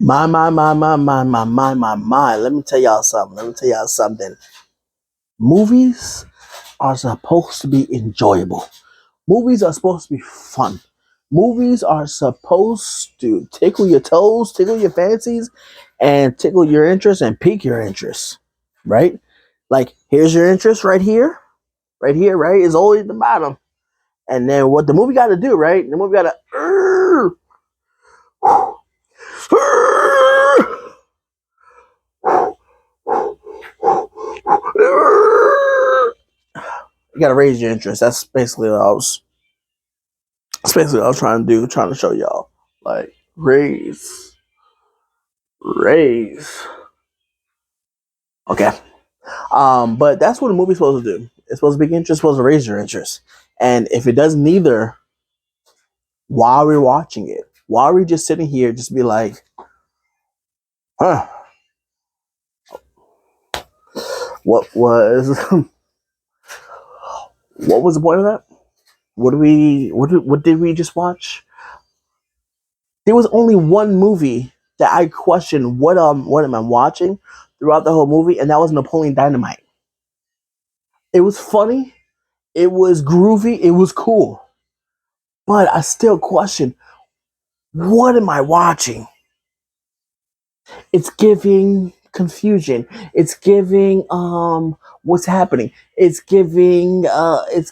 My. Let me tell y'all something. Let me tell y'all something. Movies are supposed to be enjoyable. Movies are supposed to be fun. Movies are supposed to tickle your toes, tickle your fancies, and tickle your interest and pique your interest. Right? Like, here's your interest right here. Right here, right? Is always the bottom. And then what the movie got to do, right? The movie got to. You gotta raise your interest. That's basically what I was. That's basically what I was trying to do, trying to show y'all. Like raise. Okay. But that's what a movie's supposed to do. It's supposed to be interest, supposed to raise your interest. And if it does neither, while we're watching it, while we're just sitting here, just be like, huh, what was what was the point of that? What did we just watch? There was only one movie that I questioned what am I watching throughout the whole movie, and that was Napoleon Dynamite. It was funny, it was groovy, it was cool. But I still question, what am I watching? It's giving confusion. It's giving what's happening. It's giving what's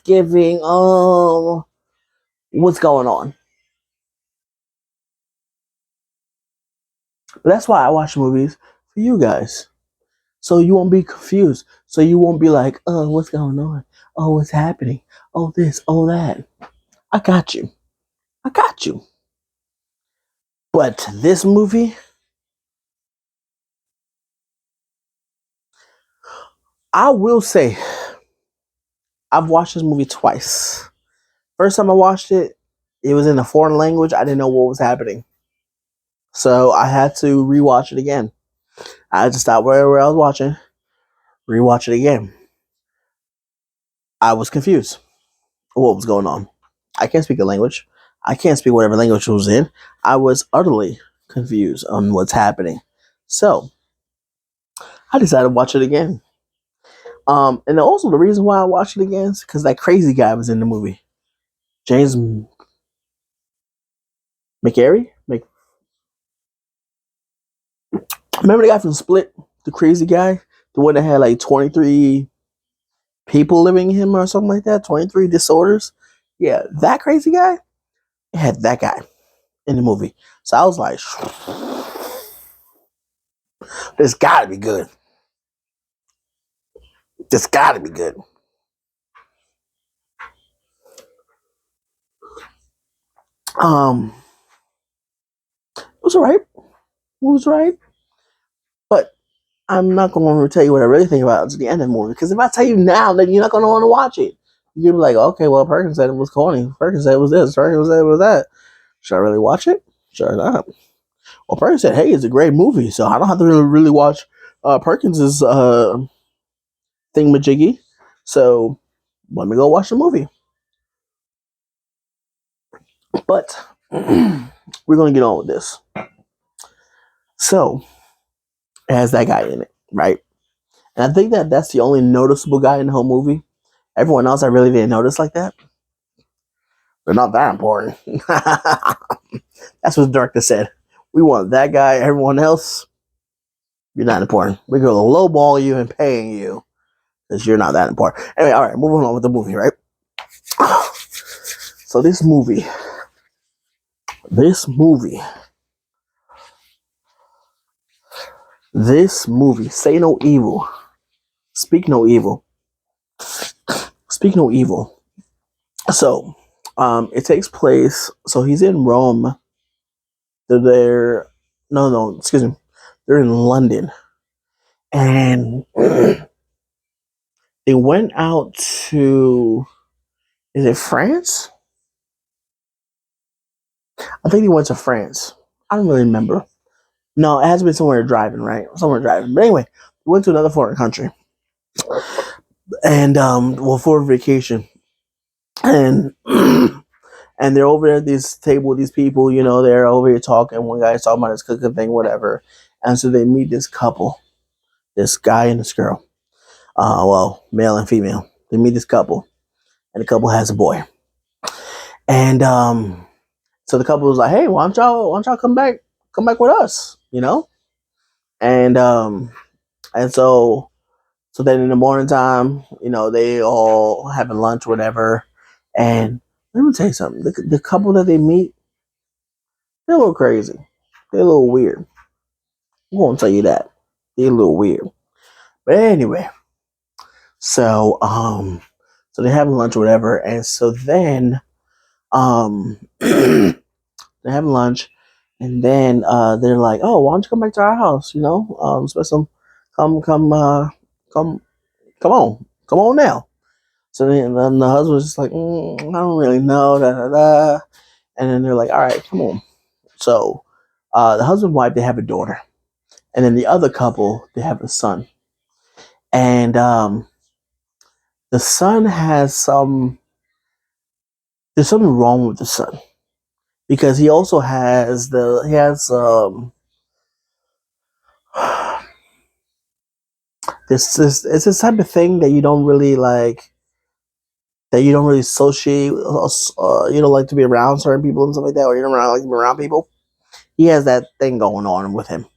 going on. But that's why I watch movies for you guys. So you won't be confused. So you won't be like, oh, what's going on? Oh, what's happening? Oh, this, oh, that. I got you. I got you. But this movie, I will say, I've watched this movie twice. First time I watched it, it was in a foreign language. I didn't know what was happening. So I had to rewatch it again. I had to stop wherever I was watching, rewatch it again. I was confused what was going on. I can't speak a language. I can't speak whatever language it was in. I was utterly confused on what's happening. So I decided to watch it again. And also the reason why I watched it again is because that crazy guy was in the movie. James McCary? Remember the guy from Split? The crazy guy? The one that had like 23 people living in him or something like that? 23 disorders? Yeah, that crazy guy? It had that guy in the movie. So I was like, this gotta be good. This gotta be good. Um, it was alright. It was right. But I'm not going to tell you what I really think about it to the end of the movie. Because if I tell you now, then you're not going to want to watch it. You're going to be like, okay, well, Perkins said it was corny. Perkins said it was this. Perkins said it was that. Should I really watch it? Sure not. Well, Perkins said, hey, it's a great movie. So I don't have to really watch Perkins's thingamajiggy. So let me go watch the movie. But we're going to get on with this. So it has that guy in it, right? And I think that that's the only noticeable guy in the whole movie. Everyone else I really didn't notice like that. They're not that important. That's what the director said. We want that guy. Everyone else, you're not important. We're going to lowball you and paying you because you're not that important. Anyway, all right, moving on with the movie, right? So this movie, say no evil, speak no evil, speak no evil. So, it takes place. So he's in Rome. They're there. No, excuse me. They're in London, and they went out to. Is it France? I think he went to France. I don't really remember. No, it has to be somewhere driving, right? Somewhere driving. But anyway, we went to another foreign country, and well, for vacation, and And they're over there at this table with these people, they're over here talking. One guy's talking about his cooking thing, whatever. And so they meet this couple, this guy and this girl. Well, male and female. They meet this couple, and the couple has a boy. And so the couple was like, "Hey, why don't y'all come back with us?" And so then in the morning time, they all having lunch, whatever. And let me tell you something: the couple that they meet, they're a little crazy. They're a little weird. I won't tell you that. They're a little weird. But anyway, so so they're having lunch or whatever, and so then they're having lunch, and then they're like, "Oh, why don't you come back to our house? Spend some, come, come on now." So then the husband's just like, I don't really know, da da da, and then they're like, "All right, come on." So the husband and wife, they have a daughter, and then the other couple, they have a son, and the son has there's something wrong with the son because he also has this it's this type of thing that you don't really like, that you don't really associate, you don't like to be around certain people and stuff like that, or you don't like to be around people. He has that thing going on with him.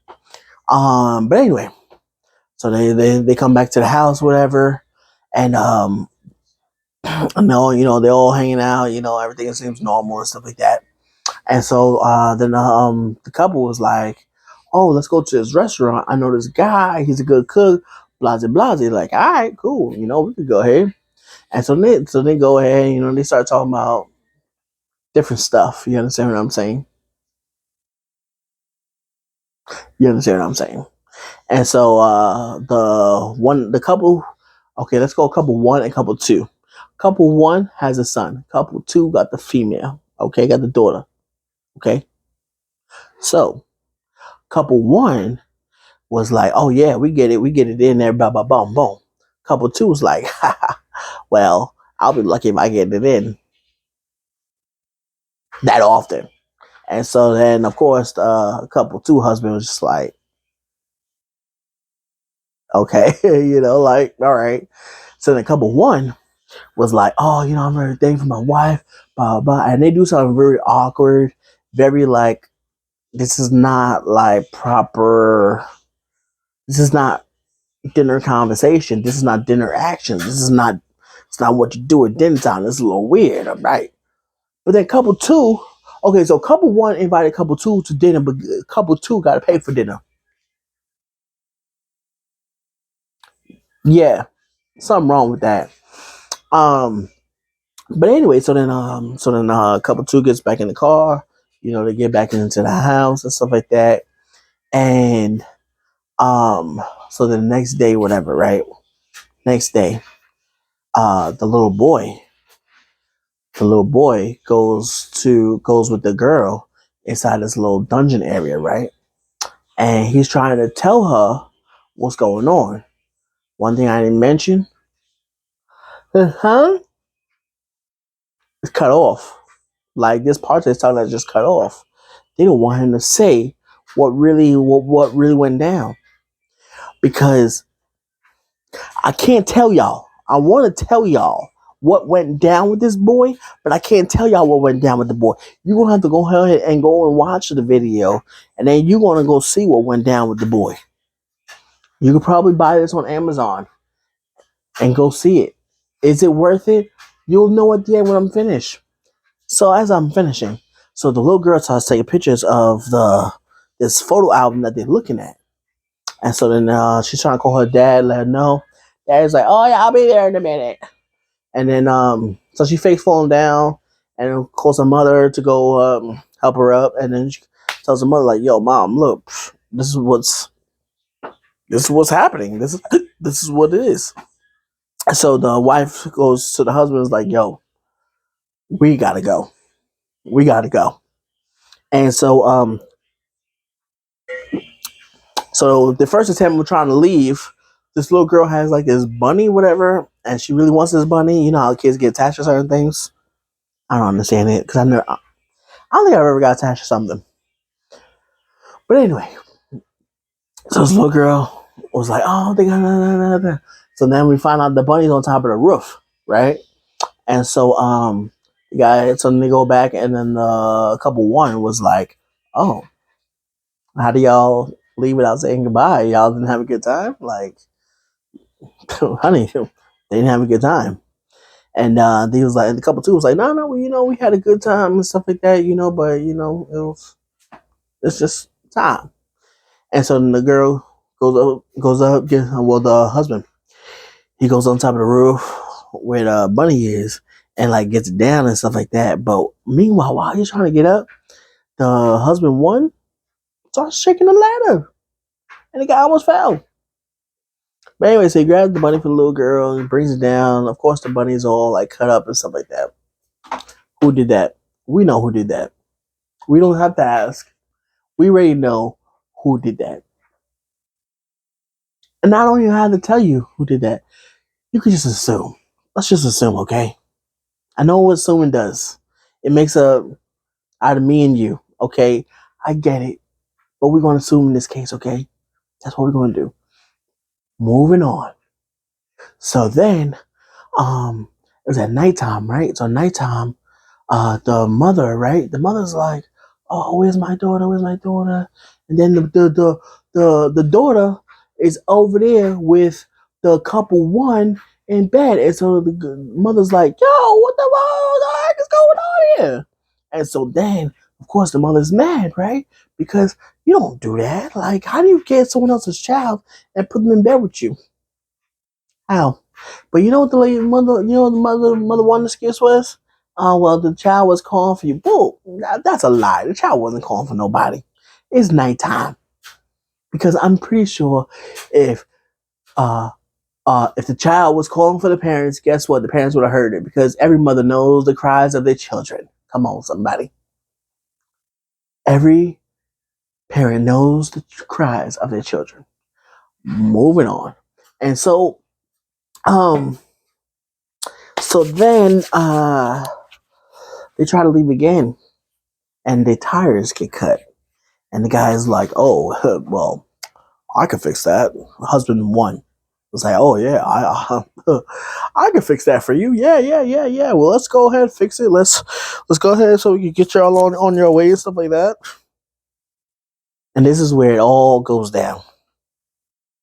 But anyway, so they come back to the house, whatever, and no, they're all hanging out, everything seems normal and stuff like that. And so then the couple was like, "Oh, let's go to this restaurant. I know this guy. He's a good cook. Blase blase." Like, all right, cool. We could go ahead. And so they go ahead. They start talking about different stuff. You understand what I'm saying? You understand what I'm saying? And so the couple. Okay, let's go. Couple one and couple two. Couple one has a son. Couple two got the female. Okay, got the daughter. Okay, so couple one was like, "Oh yeah, we get it in there, blah blah blah, boom." Couple two was like, "Well, I'll be lucky if I get it in that often." And so then, of course, couple two husband was just like, "Okay," like, all right. So then couple one was like, "Oh, I'm ready to thank for my wife, blah blah," and they do something very awkward, very like, this is not like proper. This is not dinner conversation. This is not dinner action. It's not what you do at dinner time. It's a little weird, all right? But then couple two, okay, so couple one invited couple two to dinner, but couple two got to pay for dinner. Yeah, something wrong with that. Um, but anyway, so then couple two gets back in the car. They get back into the house and stuff like that, and so the next day, whatever, right? Next day, the little boy goes with the girl inside this little dungeon area, right? And he's trying to tell her what's going on. One thing I didn't mention, huh? It's cut off. Like this part that's talking about just cut off. They don't want him to say what really went down, because I can't tell y'all. I want to tell y'all what went down with this boy, but I can't tell y'all what went down with the boy. You're going to have to go ahead and go and watch the video, and then you're going to go see what went down with the boy. You could probably buy this on Amazon and go see it. Is it worth it? You'll know at the end when I'm finished. So as I'm finishing, so the little girl starts taking pictures of this photo album that they're looking at. And so then she's trying to call her dad, let her know. Dad's like, "Oh yeah, I'll be there in a minute." And then so she fakes falling down and calls her mother to go help her up. And then she tells her mother, like, "Yo, mom, look, this is what's happening. This is what it is." So the wife goes to the husband, is like, "Yo, we gotta go. We gotta go." And so the first attempt we're trying to leave, this little girl has like this bunny, whatever, and she really wants this bunny. You know how kids get attached to certain things. I don't understand it because I don't think I've ever got attached to something. But anyway, so this little girl was like, "Oh, they got." So then we find out the bunny's on top of the roof, right? And so the guy, so then they go back, and then the couple one was like, "Oh, how do y'all leave without saying goodbye? Y'all didn't have a good time, like, honey, they didn't have a good time." And he was like, the couple two was like, "No, no, we had a good time and stuff like that, but it's just time." And so then the girl goes up, the husband, he goes on top of the roof where the bunny is, and like gets down and stuff like that. But meanwhile, while he's trying to get up, the husband one starts shaking the ladder, and the guy almost fell. But anyway, so he grabs the bunny for the little girl and brings it down. Of course, the bunny's all like cut up and stuff like that. Who did that? We know who did that. We don't have to ask. We already know who did that. And I don't even have to tell you who did that. You could just assume. Let's just assume, okay? I know what assuming does. It makes a out of me and you, okay? I get it. But we're going to assume in this case, okay? That's what we're going to do. Moving on. So then, it was at nighttime, right? So nighttime, the mother, right? The mother's like, "Oh, where's my daughter? Where's my daughter?" And then the daughter is over there with the couple one in bed, and so the mother's like, "Yo, what the heck is going on here?" And so then, of course, the mother's mad, right? Because you don't do that. Like, how do you get someone else's child and put them in bed with you? How? But you know what the lady mother, the mother one excuse was? Oh, well, the child was calling for you. Bull, that's a lie. The child wasn't calling for nobody. It's nighttime. Because I'm pretty sure if if the child was calling for the parents, guess what? The parents would have heard it because every mother knows the cries of their children. Come on, somebody. Every parent knows the cries of their children. Moving on. And so um so then they try to leave again, and their tires get cut. And the guy's like, "Oh, well, I can fix that." Husband one was like, "Oh yeah, I can fix that for you. Yeah, yeah, yeah, yeah. Well, let's go ahead and fix it. Let's go ahead so we can get y'all on your way and stuff like that." And this is where it all goes down.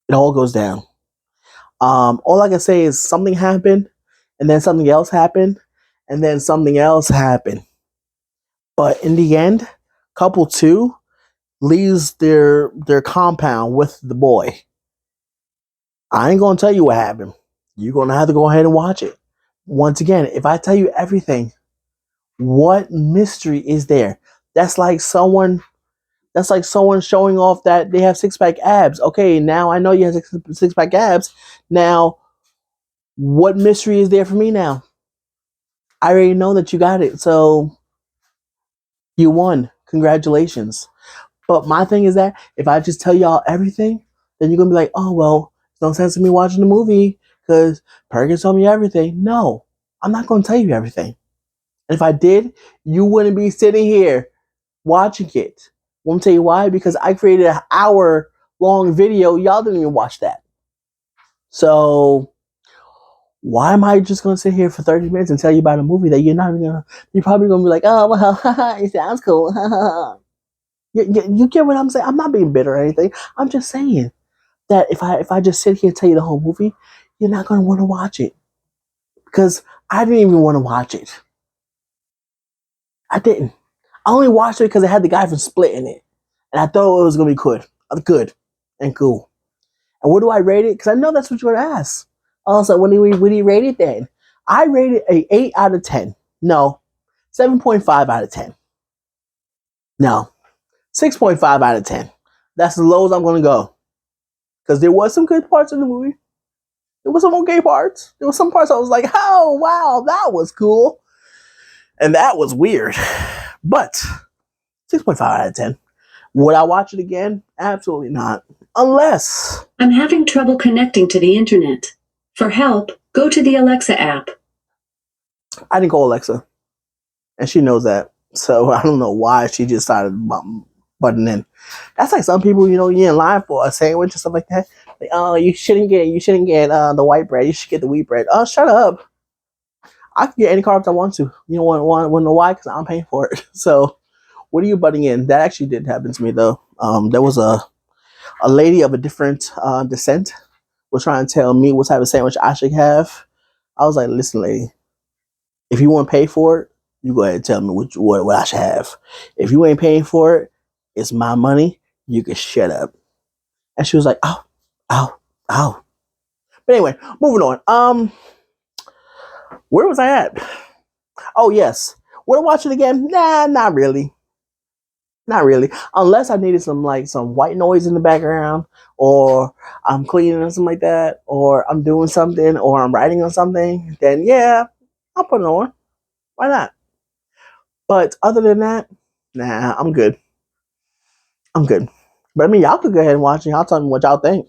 It all goes down. All I can say is something happened, and then something else happened, and then something else happened. But in the end, couple two leaves their compound with the boy. I ain't gonna tell you what happened. You're gonna have to go ahead and watch it. Once again, if I tell you everything, what mystery is there? That's like someone showing off that they have six pack abs. Okay, now I know you have six pack abs. Now, what mystery is there for me now? I already know that you got it. So you won. Congratulations. But my thing is that if I just tell y'all everything, then you're gonna be like, "Oh well, there's no sense in me watching the movie because Perkins told me everything." No, I'm not gonna tell you everything. And if I did, you wouldn't be sitting here watching it. Won't tell you why, because I created an hour long video. Y'all didn't even watch that. So why am I just gonna sit here for 30 minutes and tell you about a movie that you're probably gonna be like, "Oh well, it sounds cool." You get what I'm saying? I'm not being bitter or anything. I'm just saying that if I just sit here and tell you the whole movie, you're not gonna want to watch it because I didn't even want to watch it. I didn't. I only watched it because it had the guy from Split in it, and I thought it was gonna be good and cool. And what do I rate it? Because I know that's what you're gonna ask. Also, what do we rate it then? I rated a 8 out of 10. No, 7.5 out of 10. No, 6.5 out of 10. That's as low as I'm gonna go. Because there was some good parts in the movie. There was some okay parts. There was some parts I was like, "Oh wow, that was cool," and that was weird. But 6.5 out of 10. Would I watch it again? Absolutely not. Unless I'm having trouble connecting to the internet. For help, go to the Alexa app. I didn't call Alexa. and she knows that. So I don't know why she just started butting in. That's like some people, you're in line for a sandwich or stuff like that. Like, oh, you shouldn't get the white bread. You should get the wheat bread. Oh, shut up. I can get any carbs I want to. You know want to know why? Because I'm paying for it. So what are you butting in? That actually did happen to me though. There was a lady of a different descent was trying to tell me what type of sandwich I should have. I was like, listen, lady, if you want to pay for it, you go ahead and tell me what I should have. If you ain't paying for it, it's my money. You can shut up. And she was like, oh, oh, oh. But anyway, moving on. Where was I at? Oh yes. Would I watch it again? Nah, not really. Not really. Unless I needed some white noise in the background, or I'm cleaning or something like that, or I'm doing something, or I'm writing on something, then yeah, I'll put it on. Why not? But other than that, nah, I'm good. I'm good. But I mean, y'all could go ahead and watch it. Y'all tell me what y'all think.